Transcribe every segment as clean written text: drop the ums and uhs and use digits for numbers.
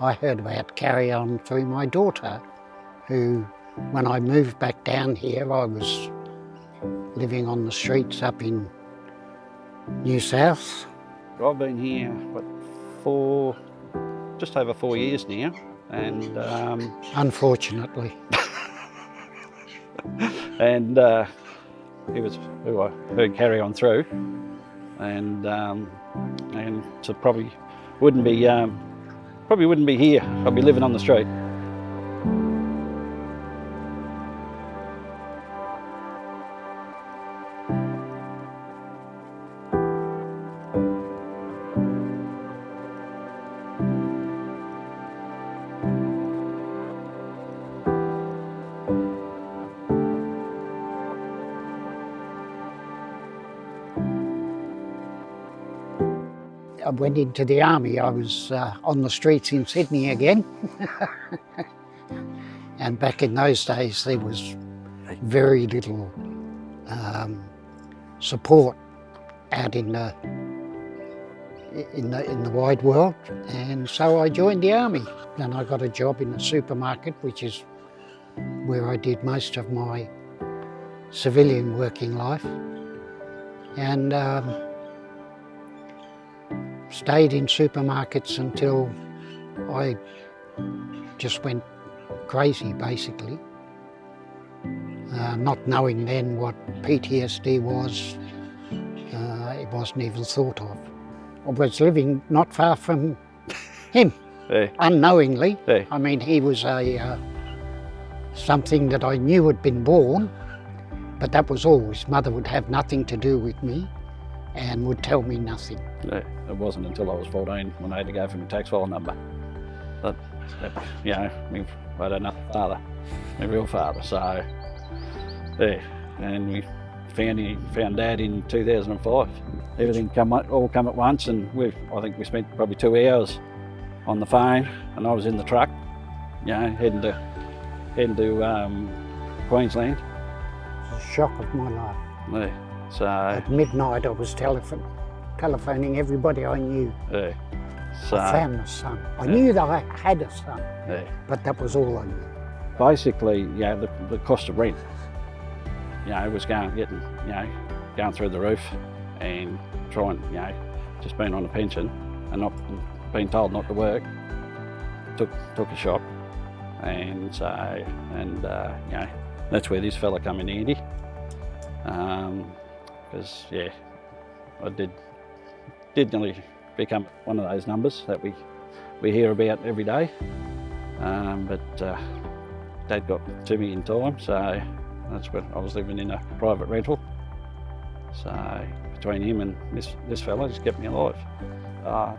I heard about Carry On through my daughter, who, when I moved back down here, I was living on the streets up in New South. I've been here, just over 4 years now, and Unfortunately. and he was who I heard Carry On through, and so probably wouldn't be here. I'd be living on the street. I went into the army. I was on the streets in Sydney again. And back in those days, there was very little support out in the wide world. And so I joined the army. And I got a job in a supermarket, which is where I did most of my civilian working life. And stayed in supermarkets until I just went crazy, basically. Not knowing then what PTSD was, it wasn't even thought of. I was living not far from him, Hey. unknowingly. Hey. I mean, he was something that I knew had been born, but that was all. His mother would have nothing to do with me and would tell me nothing. It wasn't until I was 14 when I had to go for my tax file number. But you know, I don't know father, my real father. So yeah, and we found Dad in 2005. Everything all come at once, and I think we spent probably 2 hours on the phone, and I was in the truck, you know, heading to Queensland. It was a shock of my life. Yeah. So At midnight I was telephoning everybody I knew. yeah. So I found the son. I knew that I had a son, yeah. but that was all I knew. Basically, yeah, the cost of rent, you know, was going through the roof, and trying, you know, just being on a pension and not being told not to work took a shock, and so you know, that's where this fella come in handy, because yeah, I did nearly become one of those numbers that we hear about every day, but Dad got to me in time, so that's when I was living in a private rental. So between him and this fella, just kept me alive.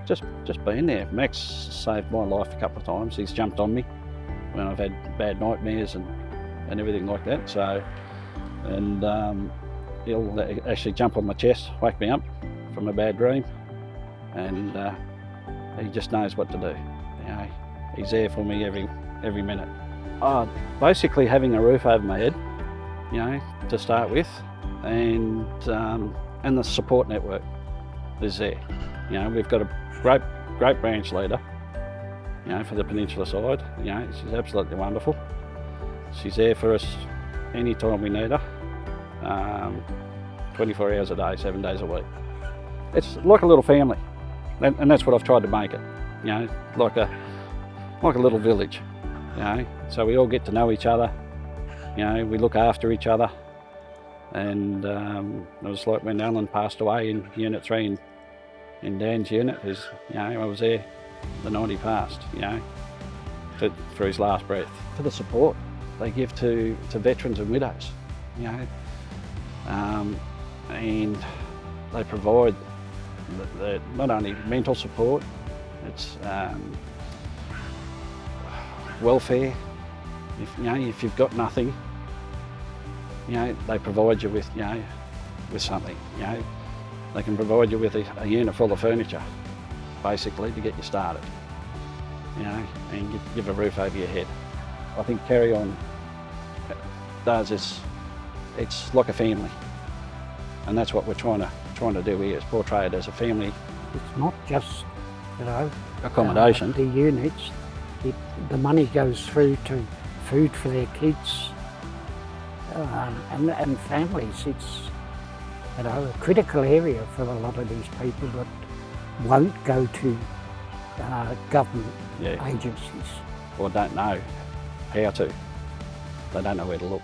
Just being there. Max saved my life a couple of times. He's jumped on me when I've had bad nightmares and everything like that. So, and he'll actually jump on my chest, wake me up from a bad dream, and he just knows what to do. You know, he's there for me every minute. Basically having a roof over my head, you know, to start with, and the support network is there. You know, we've got a great branch leader, you know, for the Peninsula side. You know, she's absolutely wonderful. She's there for us anytime we need her, 24 hours a day, 7 days a week. It's like a little family, and that's what I've tried to make it. You know, like a little village. You know, so we all get to know each other. You know, we look after each other. And it was like when Alan passed away in Unit 3 in Dan's unit, you know, I was there the night he passed, you know, for his last breath. For the support they give to veterans and widows, you know, and they provide not only mental support, it's welfare. If you've got nothing, you know, they provide you with, you know, with something. You know, they can provide you with a unit full of furniture, basically, to get you started. You know, and give a roof over your head. I think Carry On does is, it's like a family, and that's what we're trying to do here, is portray it as a family. It's not just, you know, Accommodation. the units. The money goes through to food for their kids and families. It's a critical area for a lot of these people that won't go to government agencies. Or don't know how to. They don't know where to look.